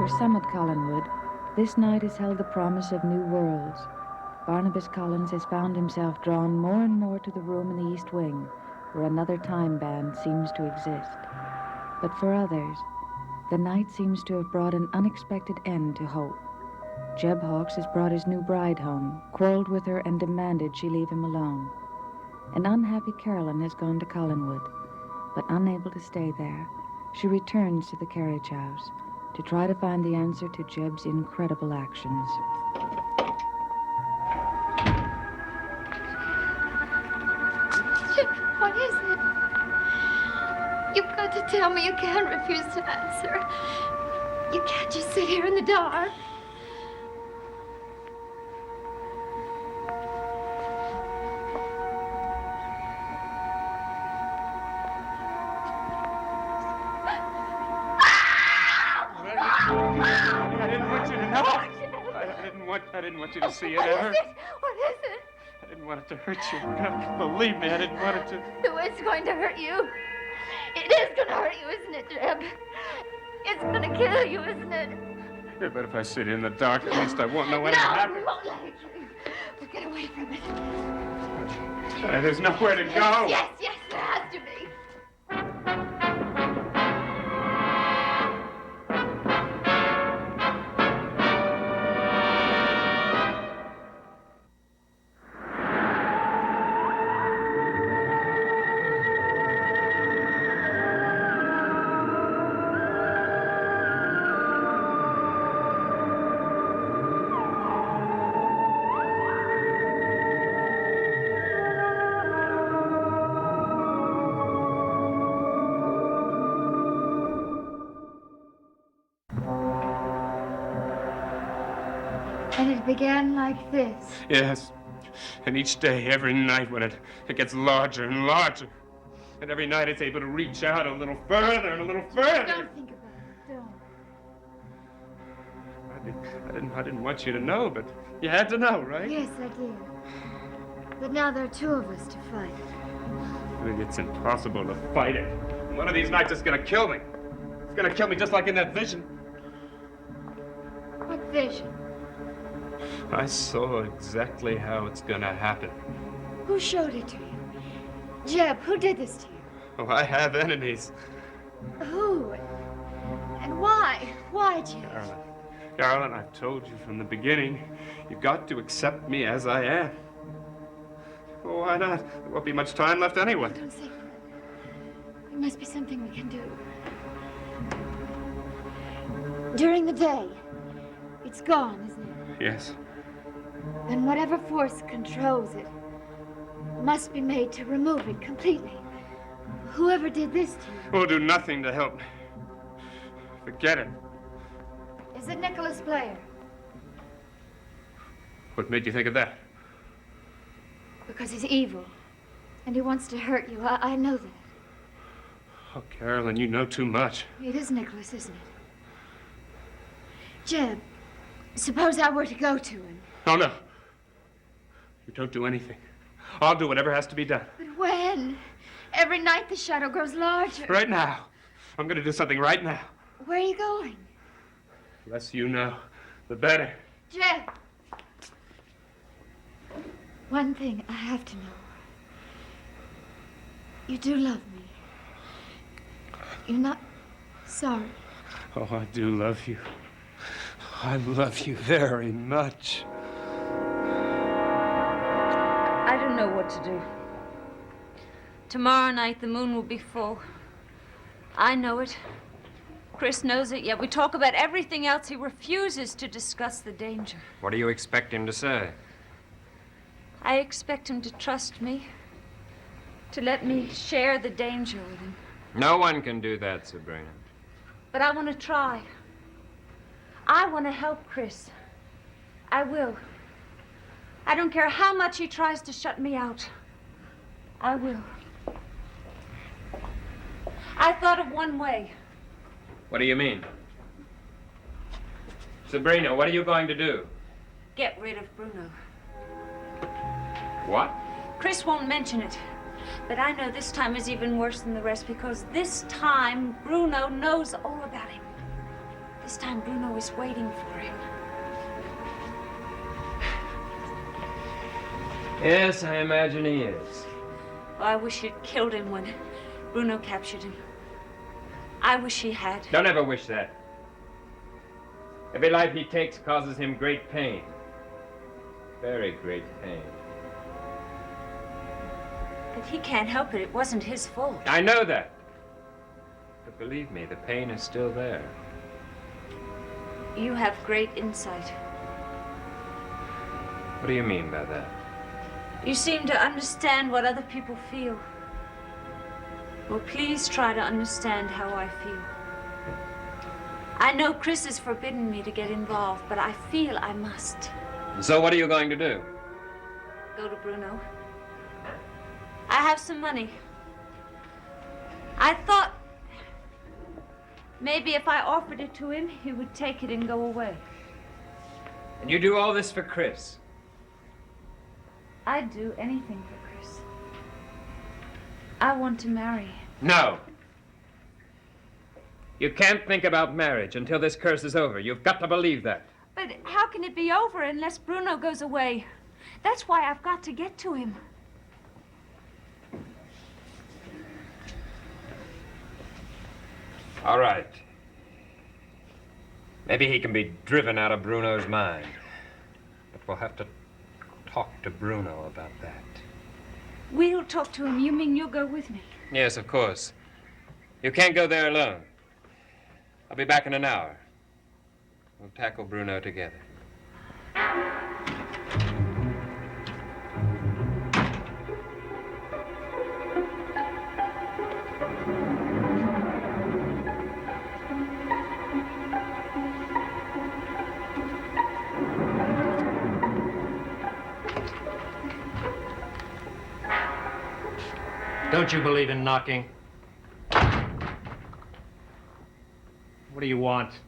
For some at Collinwood, this night has held the promise of new worlds. Barnabas Collins has found himself drawn more and more to the room in the East Wing, where another time band seems to exist. But for others, the night seems to have brought an unexpected end to hope. Jeb Hawkes has brought his new bride home, quarreled with her, and demanded she leave him alone. An unhappy Carolyn has gone to Collinwood, but unable to stay there, she returns to the carriage house to try to find the answer to Jeb's incredible actions. Jeb, what is it? You've got to tell me. You can't refuse to answer. You can't just sit here in the dark. I didn't want you to see it ever. What is it? What is it? I didn't want it to hurt you. Believe me, I didn't want it to. It's going to hurt you. It is going to hurt you, isn't it, Jeb? It's going to kill you, isn't it? Yeah, but if I sit in the dark, at least I won't know what happened. No, we won't let it kill you. We'll get away from it. There's nowhere to go. Yes, there has to be. And it began like this. Yes. And each day, every night, when it gets larger and larger. And every night it's able to reach out a little further and a little further. Don't think about it. Don't. I didn't want you to know, but you had to know, right? Yes, I did. But now there are two of us to fight. It's impossible to fight it. One of these nights it's gonna kill me. It's gonna kill me just like in that vision. What vision? I saw exactly how it's gonna happen. Who showed it to you? Jeb, who did this to you? Oh, I have enemies. Who? And why? Why, Jeb? Carolyn, I've told you from the beginning, you've got to accept me as I am. Well, why not? There won't be much time left anyway. Don't say that. There must be something we can do. During the day, it's gone, isn't it? Yes. Then whatever force controls it must be made to remove it completely. Whoever did this to you. Will do nothing to help me. Forget it. Is it Nicholas Blair? What made you think of that? Because he's evil. And he wants to hurt you. I know that. Oh, Carolyn, you know too much. It is Nicholas, isn't it? Jeb, suppose I were to go to him. Oh, no. You don't do anything. I'll do whatever has to be done. But when? Every night the shadow grows larger. Right now. I'm going to do something right now. Where are you going? The less you know, the better. Jeb. One thing I have to know. You do love me. You're not sorry. Oh, I do love you. I love you very much. I don't know what to do. Tomorrow night the moon will be full. I know it. Chris knows it, yet we talk about everything else. He refuses to discuss the danger. What do you expect him to say? I expect him to trust me, to let me share the danger with him. No one can do that, Sabrina. But I want to try. I want to help Chris. I will. I don't care how much he tries to shut me out. I will. I thought of one way. What do you mean? Sabrina, what are you going to do? Get rid of Bruno. What? Chris won't mention it. But I know this time is even worse than the rest because this time Bruno knows all about him. This time Bruno is waiting for him. Yes, I imagine he is. Oh, I wish he'd killed him when Bruno captured him. I wish he had. Don't ever wish that. Every life he takes causes him great pain. Very great pain. But he can't help it. It wasn't his fault. I know that. But believe me, the pain is still there. You have great insight. What do you mean by that? You seem to understand what other people feel. Well, please try to understand how I feel. I know Chris has forbidden me to get involved, but I feel I must. So what are you going to do? Go to Bruno. I have some money. I thought maybe if I offered it to him, he would take it and go away. And you do all this for Chris? I'd do anything for Chris. I want to marry. No. You can't think about marriage until this curse is over. You've got to believe that. But how can it be over unless Bruno goes away? That's why I've got to get to him. All right. Maybe he can be driven out of Bruno's mind. But we'll have to talk to Bruno about that. We'll talk to him. You mean you'll go with me? Yes, of course. You can't go there alone. I'll be back in an hour. We'll tackle Bruno together. Don't you believe in knocking? What do you want?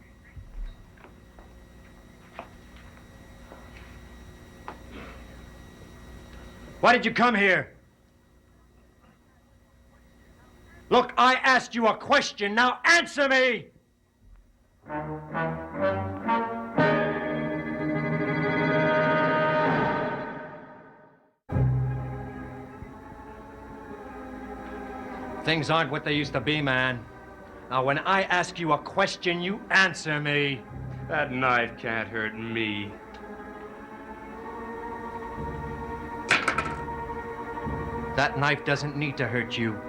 Why did you come here? Look, I asked you a question. Now answer me! Things aren't what they used to be, man. Now, when I ask you a question, you answer me. That knife can't hurt me. That knife doesn't need to hurt you.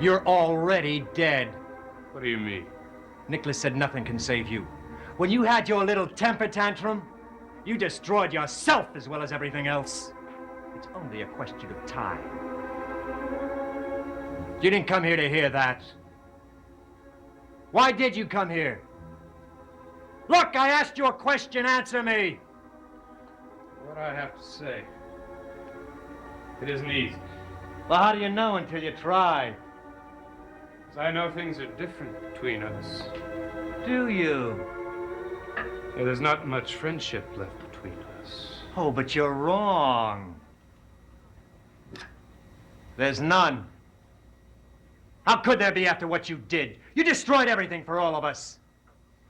You're already dead. What do you mean? Nicholas said nothing can save you. When you had your little temper tantrum, you destroyed yourself as well as everything else. It's only a question of time. You didn't come here to hear that. Why did you come here? Look, I asked you a question, answer me. What I have to say, it isn't easy. Well, how do you know until you try? 'Cause I know things are different between us. Do you? Yeah, there's not much friendship left between us. Oh, but you're wrong. There's none. How could there be after what you did? You destroyed everything for all of us.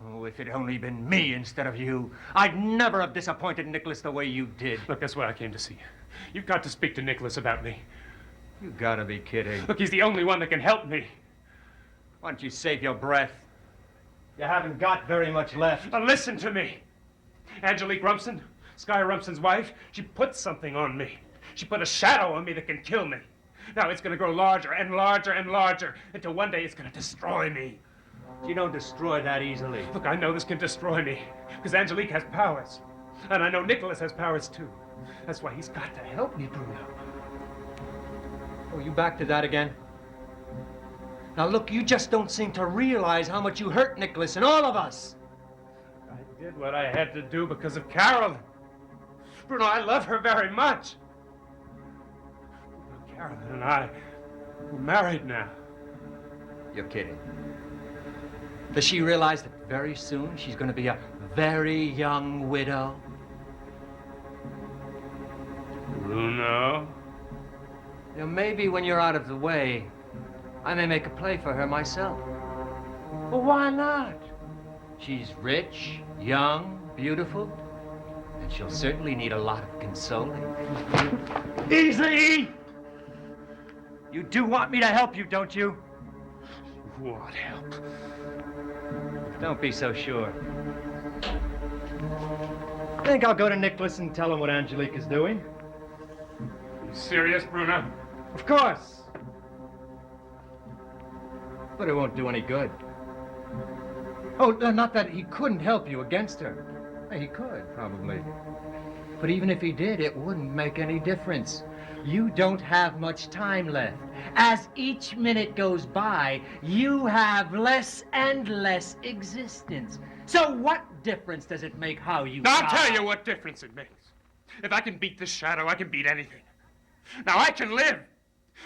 Oh, if it had only been me instead of you, I'd never have disappointed Nicholas the way you did. Look, that's why I came to see you. You've got to speak to Nicholas about me. You gotta be kidding. Look, he's the only one that can help me. Why don't you save your breath? You haven't got very much left. Now listen to me. Angelique Rumson, Sky Rumson's wife, she put something on me. She put a shadow on me that can kill me. Now it's going to grow larger and larger and larger until one day it's going to destroy me. You don't destroy that easily. Look, I know this can destroy me because Angelique has powers. And I know Nicholas has powers too. That's why he's got to help me, Bruno. Oh, you back to that again? Now look, you just don't seem to realize how much you hurt Nicholas and all of us. I did what I had to do because of Carolyn. Bruno, I love her very much. Carolyn and I, we're married now. You're kidding. Does she realize that very soon she's going to be a very young widow? Bruno? You know, maybe when you're out of the way, I may make a play for her myself. Well, why not? She's rich, young, beautiful, and she'll certainly need a lot of consoling. Easy! You do want me to help you, don't you? What help? Don't be so sure. I think I'll go to Nicholas and tell him what Angelique is doing. You serious, Bruno? Of course. But it won't do any good. Oh, not that he couldn't help you against her. He could, probably. But even if he did, it wouldn't make any difference. You don't have much time left. As each minute goes by, you have less and less existence. So what difference does it make how you Now, I'll die? tell you what difference it makes. If I can beat this shadow, I can beat anything. Now, I can live.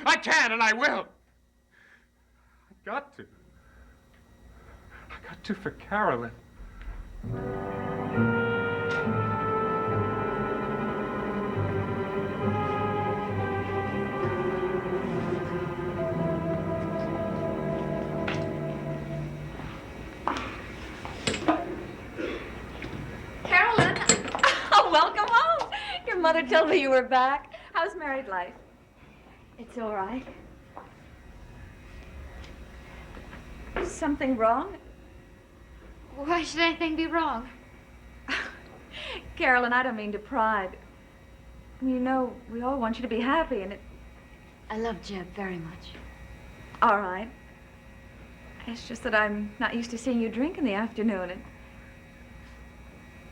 I can, and I will. I got to. I got to for Carolyn. Carolyn! Oh, welcome home. Your mother told me you were back. How's married life? It's all right. Is something wrong? Why should anything be wrong? Carolyn, I don't mean to pry. But, you know, we all want you to be happy, and it... I love Jeb very much. All right. It's just that I'm not used to seeing you drink in the afternoon, and...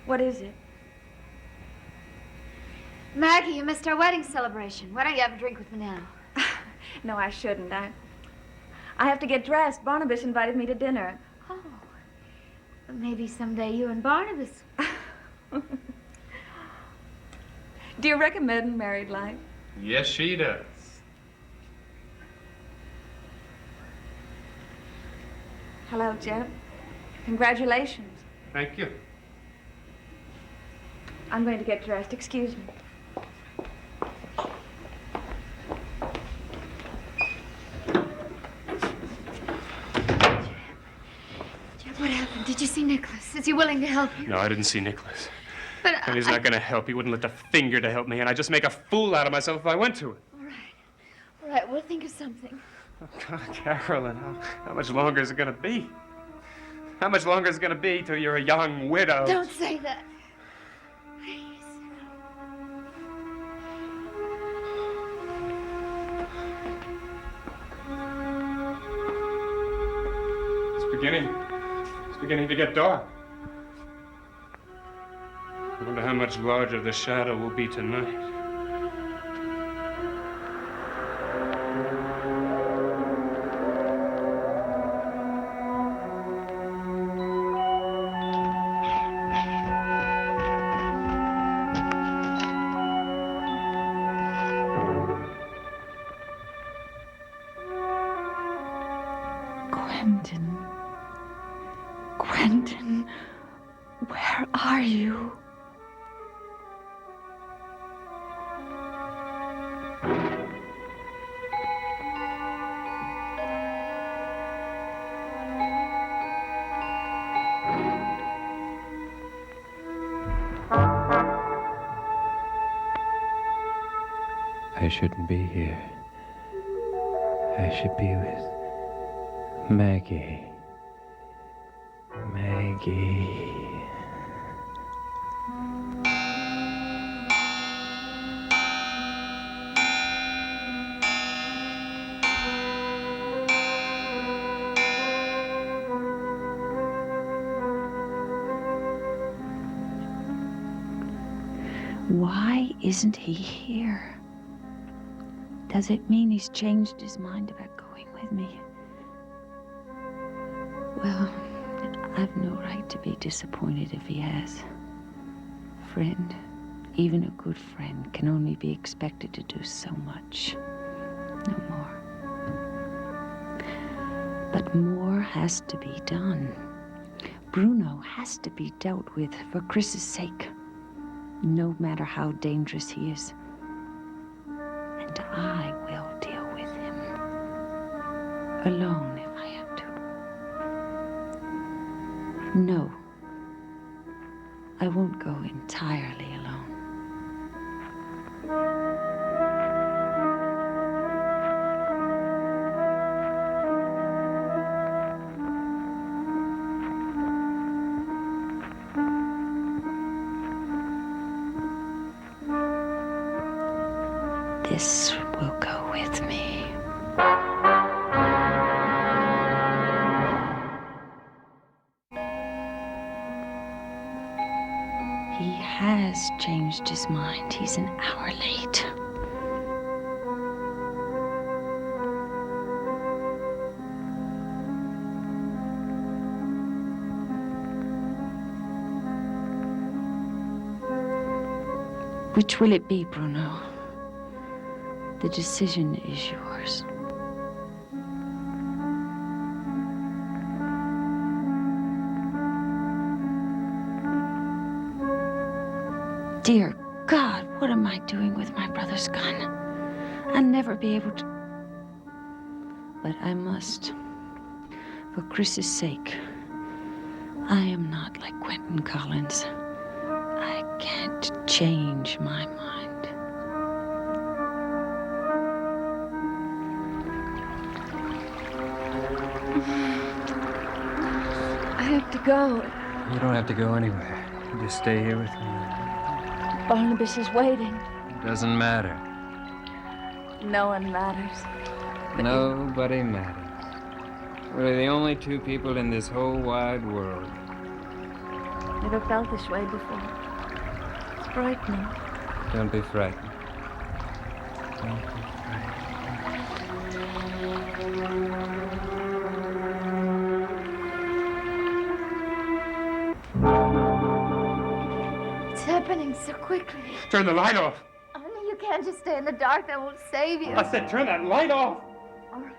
What is it? Maggie, you missed our wedding celebration. Why don't you have a drink with me now? No, I shouldn't. I have to get dressed. Barnabas invited me to dinner. Oh. Well, maybe someday you and Barnabas. Do you recommend married life? Yes, she does. Hello, Jeb. Congratulations. Thank you. I'm going to get dressed. Excuse me. Jeb, what happened? Did you see Nicholas? Is he willing to help you? No, I didn't see Nicholas. But And he's not going to help. He wouldn't lift a finger to help me, and I'd just make a fool out of myself if I went to it. All right, we'll think of something. Oh, God, Carolyn, how much longer is it going to be? How much longer is it going to be till you're a young widow? Don't say that. Please. It's beginning to get dark. I wonder how much larger the shadow will be tonight. Quentin. Quentin, where are you? I shouldn't be here. I should be with Maggie. Maggie. Why isn't he here? Does it mean he's changed his mind about going with me? Well, I've no right to be disappointed if he has. Friend, even a good friend, can only be expected to do so much. No more. But more has to be done. Bruno has to be dealt with for Chris's sake, no matter how dangerous he is. And I will deal with him. Alone, if I have to. No. I won't go entirely alone. This will go with me. He has changed his mind. He's an hour late. Which will it be, Bruno? The decision is yours. Dear God, what am I doing with my brother's gun? I'll never be able to... But I must. For Chris's sake. I am not like Quentin Collins. I can't change my mind. I have to go. You don't have to go anywhere. You just stay here with me. Barnabas is waiting. It doesn't matter. No one matters. Nobody matters. We're the only two people in this whole wide world. Never felt this way before. It's frightening. Don't be frightened. Don't be It's happening so quickly. Turn the light off. Only you can't just stay in the dark. That won't save you. I said turn that light off. All right.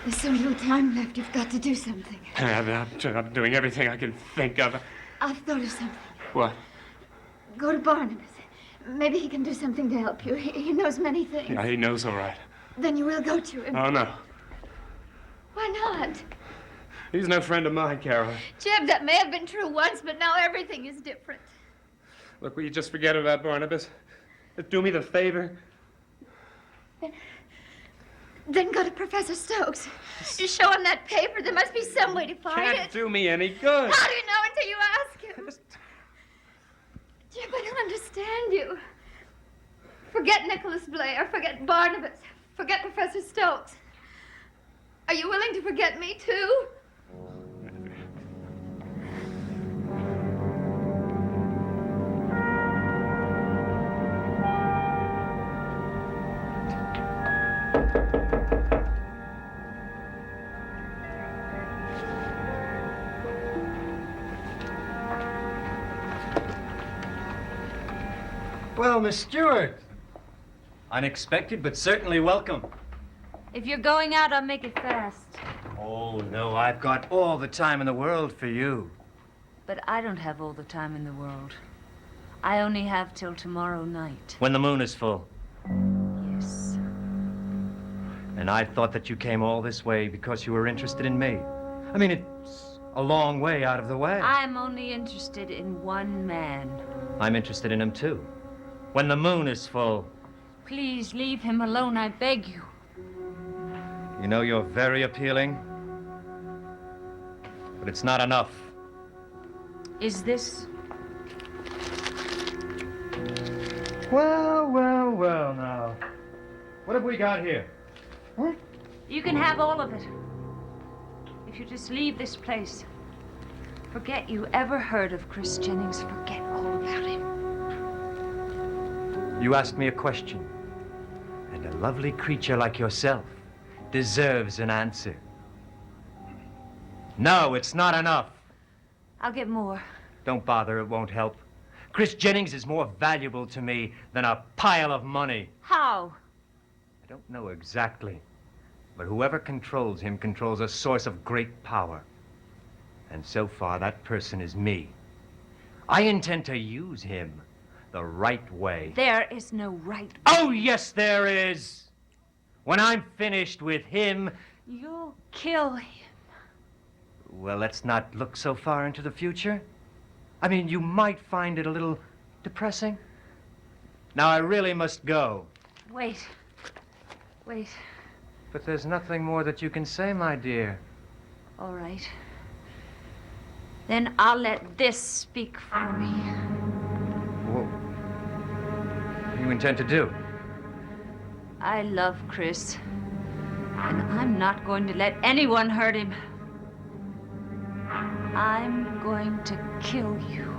There's so little time left. You've got to do something. I'm doing everything I can think of. I've thought of something. What? Go to Barnabas. Maybe he can do something to help you. He knows many things. Yeah, he knows all right. Then you will go to him. Oh, no. Why not? He's no friend of mine, Carol. Jeb, that may have been true once, but now everything is different. Look, will you just forget about Barnabas? Just do me the favor. Then go to Professor Stokes. You show him that paper. There must be some way to find Can't it. do me any good. How do you know until you ask him? Jeb, I don't understand you. Forget Nicholas Blair. Forget Barnabas. Forget Professor Stokes. Are you willing to forget me, too? Well, Miss Stewart. Unexpected, but certainly welcome. If you're going out, I'll make it fast. Oh, no, I've got all the time in the world for you. But I don't have all the time in the world. I only have till tomorrow night. When the moon is full. Yes. And I thought that you came all this way because you were interested in me. I mean, it's a long way out of the way. I'm only interested in one man. I'm interested in him, too. When the moon is full. Please leave him alone, I beg you. You know, you're very appealing. But it's not enough. Is this? Well, now. What have we got here? You can have all of it. If you just leave this place. Forget you ever heard of Chris Jennings. Forget all about him. You asked me a question. And a lovely creature like yourself deserves an answer. No, it's not enough. I'll get more. Don't bother, it won't help. Chris Jennings is more valuable to me than a pile of money. How? I don't know exactly, but whoever controls him controls a source of great power. And so far, that person is me. I intend to use him, the right way. There is no right. Oh, yes, there is. When I'm finished with him, You'll kill him. well, let's not look so far into the future. I mean, you might find it a little depressing. Now, I really must go. Wait. Wait. But there's nothing more that you can say, my dear. All right. Then I'll let this speak for me. What do you intend to do? I love Chris. And I'm not going to let anyone hurt him. I'm going to kill you.